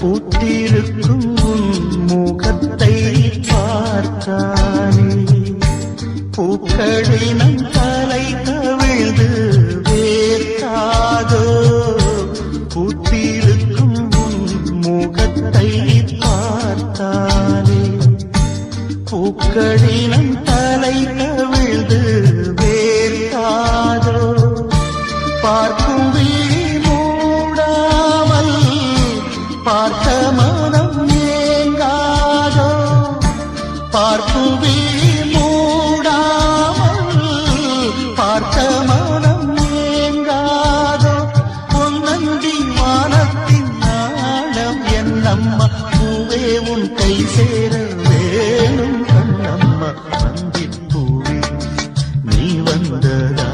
பூத்திருக்கும் உன் முகத்தை பார்த்தானே பூக்களினம் தலை கவிழ்ந்து வேர்க்காதோ பூத்திருக்கும் உன் முகத்தை பார்த்தானே பூக்களினம் தலை கவிழ்ந்து வேர்க்காதோ பார்க்கும் விழி மூடாமல் பார்த்த மனம் ஏங்காதோ பார்க்கும் விழி மூடாமல் பார்த்த மனம் ஏங்காதோ பொன்னந்தி வானத்தின் நாணம் என்னம்மா பூவே உன் கை சேர வேணும் கண்ணம்மா வந்திப்பூவே நீ வந்ததா